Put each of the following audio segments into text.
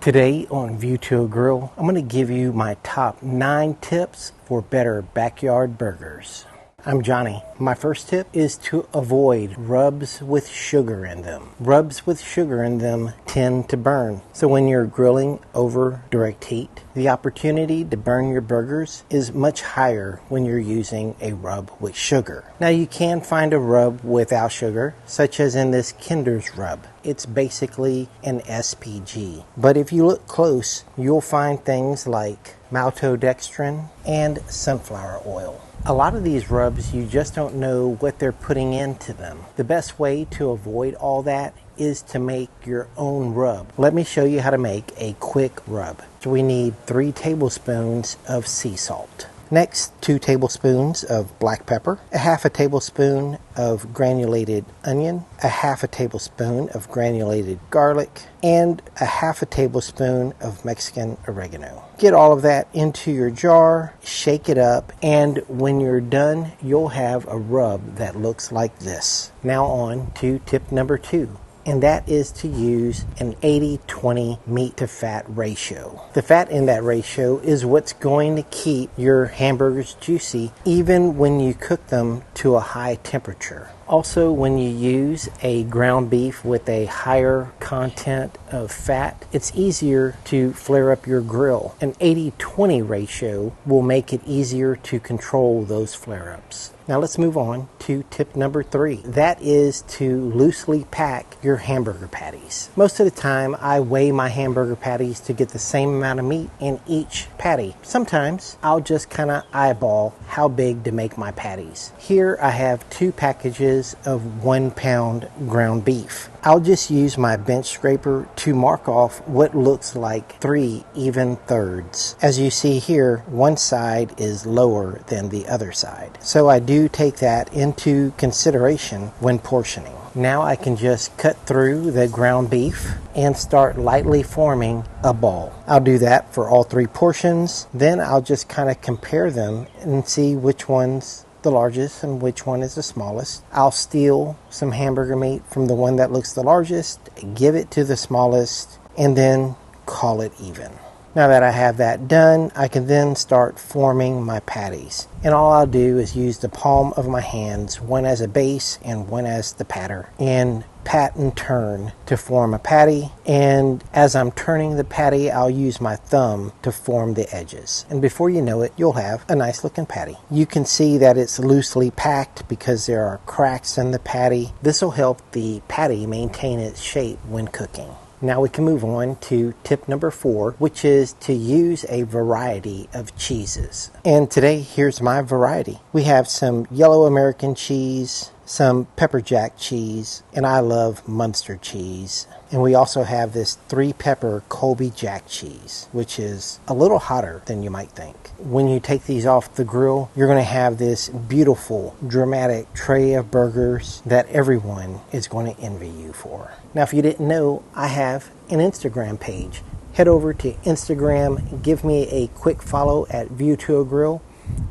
Today on View to a Grill, I'm going to give you my top 9 tips for better backyard burgers. I'm Johnny. My first tip is to avoid rubs with sugar in them. Rubs with sugar in them tend to burn. So when you're grilling over direct heat, the opportunity to burn your burgers is much higher when you're using a rub with sugar. Now you can find a rub without sugar, such as in this Kinder's rub. It's basically an SPG. But if you look close, you'll find things like maltodextrin and sunflower oil. A lot of these rubs, you just don't know what they're putting into them. The best way to avoid all that is to make your own rub. Let me show you how to make a quick rub. So we need 3 tablespoons of sea salt. Next, 2 tablespoons of black pepper, a half a tablespoon of granulated onion, a half a tablespoon of granulated garlic, and a half a tablespoon of Mexican oregano. Get all of that into your jar, shake it up, and when you're done, you'll have a rub that looks like this. Now on to tip number 2. And that is to use an 80-20 meat to fat ratio. The fat in that ratio is what's going to keep your hamburgers juicy even when you cook them to a high temperature. Also, when you use a ground beef with a higher content of fat, it's easier to flare up your grill. An 80-20 ratio will make it easier to control those flare-ups. Now let's move on to tip number 3. That is to loosely pack your hamburger patties. Most of the time I weigh my hamburger patties to get the same amount of meat in each patty. Sometimes I'll just kind of eyeball how big to make my patties. Here I have 2 packages of 1 pound ground beef. I'll just use my bench scraper to mark off what looks like 3 even thirds. As you see here, one side is lower than the other side. So I do take that into consideration when portioning. Now I can just cut through the ground beef and start lightly forming a ball. I'll do that for all 3 portions. Then I'll just kind of compare them and see which one's the largest and which one is the smallest. I'll steal some hamburger meat from the one that looks the largest, give it to the smallest, and then call it even. Now that I have that done, I can then start forming my patties. And all I'll do is use the palm of my hands, one as a base and one as the patter, and pat and turn to form a patty. And as I'm turning the patty, I'll use my thumb to form the edges. And before you know it, you'll have a nice looking patty. You can see that it's loosely packed because there are cracks in the patty. This will help the patty maintain its shape when cooking. Now we can move on to tip number 4, which is to use a variety of cheeses. And today, here's my variety. We have some yellow American cheese, some pepper jack cheese, and I love Munster cheese. And we also have this 3-pepper Colby Jack cheese, which is a little hotter than you might think. When you take these off the grill, you're going to have this beautiful, dramatic tray of burgers that everyone is going to envy you for. Now, if you didn't know, I have an Instagram page. Head over to Instagram, give me a quick follow at View to a Grill,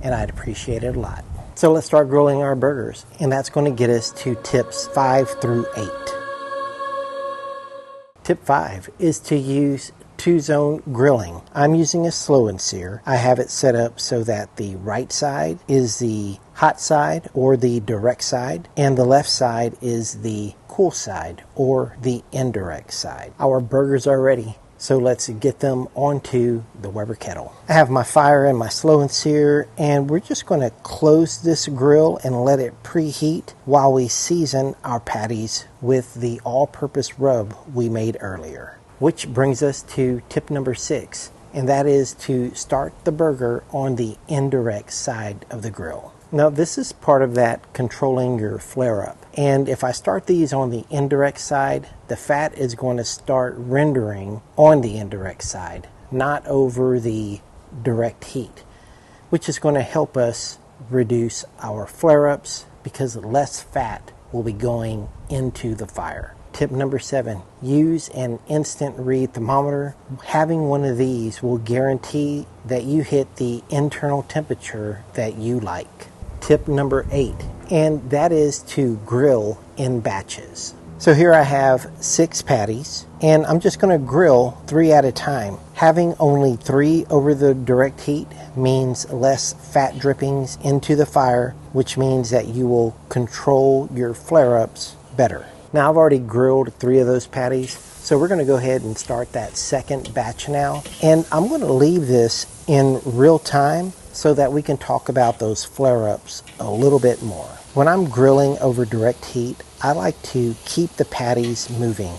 and I'd appreciate it a lot. So let's start grilling our burgers, and that's going to get us to tips 5 through 8. Tip 5 is to use 2-zone grilling. I'm using a slow and sear. I have it set up so that the right side is the hot side or the direct side, and the left side is the cool side or the indirect side. Our burgers are ready. So let's get them onto the Weber kettle. I have my fire and my slow and sear, and we're just going to close this grill and let it preheat while we season our patties with the all-purpose rub we made earlier. Which brings us to tip number 6, and that is to start the burger on the indirect side of the grill. Now this is part of that controlling your flare-up. And if I start these on the indirect side, the fat is going to start rendering on the indirect side, not over the direct heat, which is going to help us reduce our flare-ups because less fat will be going into the fire. Tip number 7, use an instant read thermometer. Having one of these will guarantee that you hit the internal temperature that you like. Tip number 8, and that is to grill in batches. So here I have 6 patties, and I'm just going to grill 3 at a time. Having only 3 over the direct heat means less fat drippings into the fire, which means that you will control your flare-ups better. Now I've already grilled 3 of those patties, so we're going to go ahead and start that second batch now. And I'm going to leave this in real time so that we can talk about those flare-ups a little bit more. When I'm grilling over direct heat, I like to keep the patties moving.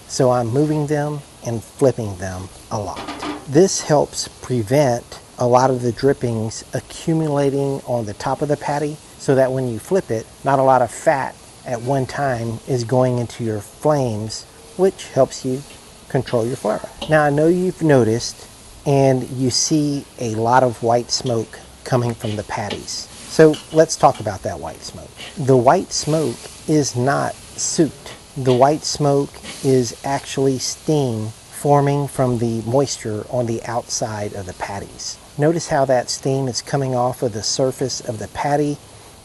So I'm moving them and flipping them a lot. This helps prevent a lot of the drippings accumulating on the top of the patty so that when you flip it, not a lot of fat at one time is going into your flames, which helps you control your flare up. Now I know you've noticed and you see a lot of white smoke coming from the patties. So let's talk about that white smoke. The white smoke is not soot. The white smoke is actually steam forming from the moisture on the outside of the patties. Notice how that steam is coming off of the surface of the patty,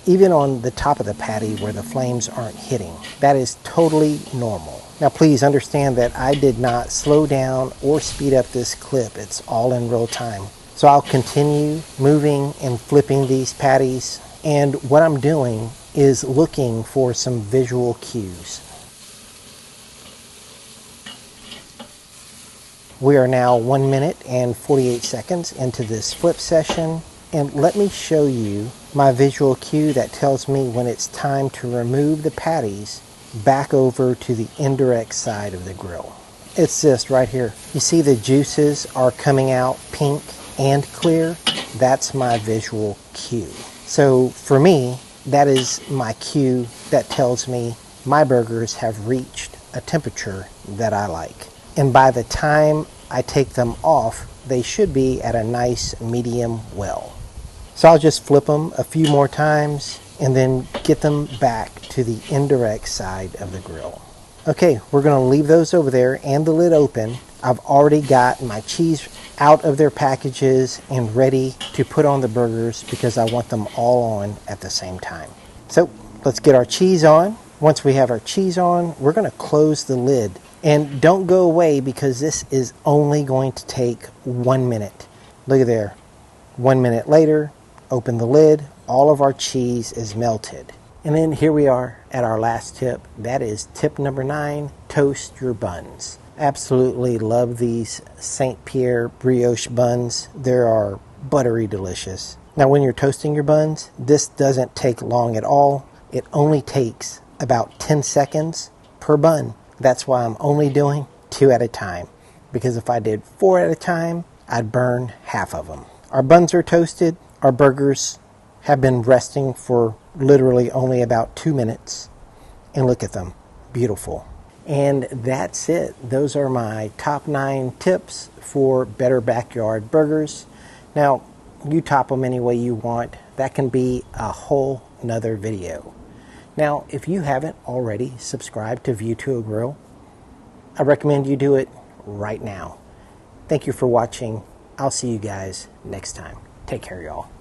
even on the top of the patty where the flames aren't hitting. That is totally normal. Now please understand that I did not slow down or speed up this clip. It's all in real time. So I'll continue moving and flipping these patties, and what I'm doing is looking for some visual cues. We are now 1 minute and 48 seconds into this flip session, and let me show you my visual cue that tells me when it's time to remove the patties back over to the indirect side of the grill. It's this right here. You see the juices are coming out pink and clear. That's my visual cue. So for me, that is my cue that tells me my burgers have reached a temperature that I like. And by the time I take them off, they should be at a nice medium well. So I'll just flip them a few more times and then get them back to the indirect side of the grill. Okay, we're going to leave those over there and the lid open. I've already got my cheese out of their packages and ready to put on the burgers because I want them all on at the same time. So let's get our cheese on. Once we have our cheese on, we're going to close the lid. And don't go away because this is only going to take 1 minute. Look at there. 1 minute later, open the lid. All of our cheese is melted. And then here we are at our last tip. That is tip number 9, toast your buns. Absolutely love these St. Pierre brioche buns. They are buttery delicious. Now when you're toasting your buns, this doesn't take long at all. It only takes about 10 seconds per bun. That's why I'm only doing 2 at a time. Because if I did 4 at a time, I'd burn half of them. Our buns are toasted. Our burgers have been resting for literally only about 2 minutes. And look at them. Beautiful. And that's it. Those are my top 9 tips for better backyard burgers. Now, you top them any way you want. That can be a whole nother video. Now, if you haven't already subscribed to View to a Grill, I recommend you do it right now. Thank you for watching. I'll see you guys next time. Take care, y'all.